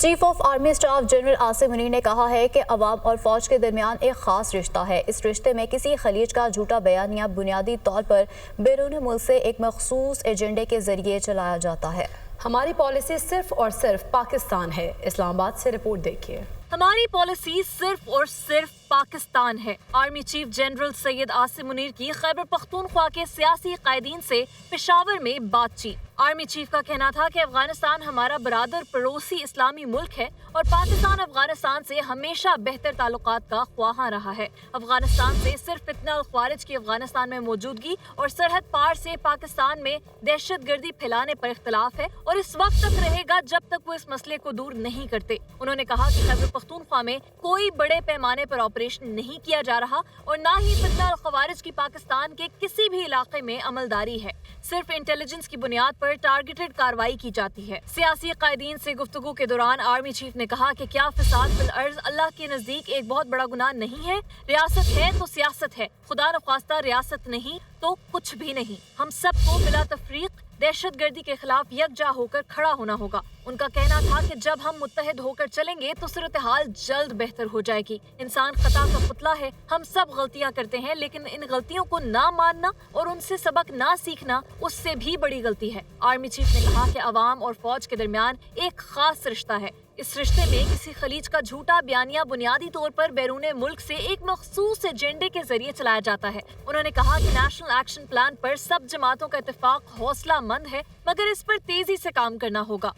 Chief of army staff general Asim Munir نے کہا ہے کہ عوام اور فوج کے درمیان ایک خاص رشتہ ہے۔ اس رشتے میں کسی خلیج کا جھوٹا بیانیہ بنیادی طور پر بیرون ملک سے ایک مخصوص ایجنڈے کے ذریعے چلایا جاتا ہے۔ ہماری پالیسی صرف اور صرف پاکستان ہے۔ اسلام آباد سے رپورٹ دیکھیے۔ ہماری پالیسی صرف اور صرف پاکستان ہے۔ Army chief general Syed Asim Munir کی خیبر پختونخوا کے سیاسی قائدین سے پشاور میں بات چیت۔ آرمی چیف کا کہنا تھا کہ افغانستان ہمارا برادر پڑوسی اسلامی ملک ہے اور پاکستان افغانستان سے ہمیشہ بہتر تعلقات کا خواہاں رہا ہے۔ افغانستان سے صرف فتنہ الخوارج کی افغانستان میں موجودگی اور سرحد پار سے پاکستان میں دہشت گردی پھیلانے پر اختلاف ہے اور اس وقت تک رہے گا جب تک وہ اس مسئلے کو دور نہیں کرتے۔ انہوں نے کہا کہ خیبر پختونخوا میں کوئی بڑے پیمانے پر آپریشن نہیں کیا جا رہا اور نہ ہی فتنہ الخوارج کی پاکستان کے کسی بھی علاقے میں عملداری ہے۔ صرف انٹیلیجنس کی بنیاد پر ٹارگیٹڈ کارروائی کی جاتی ہے۔ سیاسی قائدین سے گفتگو کے دوران آرمی چیف نے کہا کہ کیا فساد فی الارض اللہ کے نزدیک ایک بہت بڑا گناہ نہیں ہے؟ ریاست ہے تو سیاست ہے، خدا نخواستہ ریاست نہیں تو کچھ بھی نہیں۔ ہم سب کو بلا تفریق دہشت گردی کے خلاف یکجا ہو کر کھڑا ہونا ہوگا۔ ان کا کہنا تھا کہ جب ہم متحد ہو کر چلیں گے تو صورتحال جلد بہتر ہو جائے گی۔ انسان خطا کا پتلا ہے، ہم سب غلطیاں کرتے ہیں، لیکن ان غلطیوں کو نہ ماننا اور ان سے سبق نہ سیکھنا اس سے بھی بڑی غلطی ہے۔ آرمی چیف نے کہا کہ عوام اور فوج کے درمیان ایک خاص رشتہ ہے۔ اس رشتے میں کسی خلیج کا جھوٹا بیانیہ بنیادی طور پر بیرون ملک سے ایک مخصوص ایجنڈے کے ذریعے چلایا جاتا ہے۔ انہوں نے کہا کہ نیشنل ایکشن پلان پر سب جماعتوں کا اتفاق حوصلہ مند ہے، مگر اس پر تیزی سے کام کرنا ہوگا۔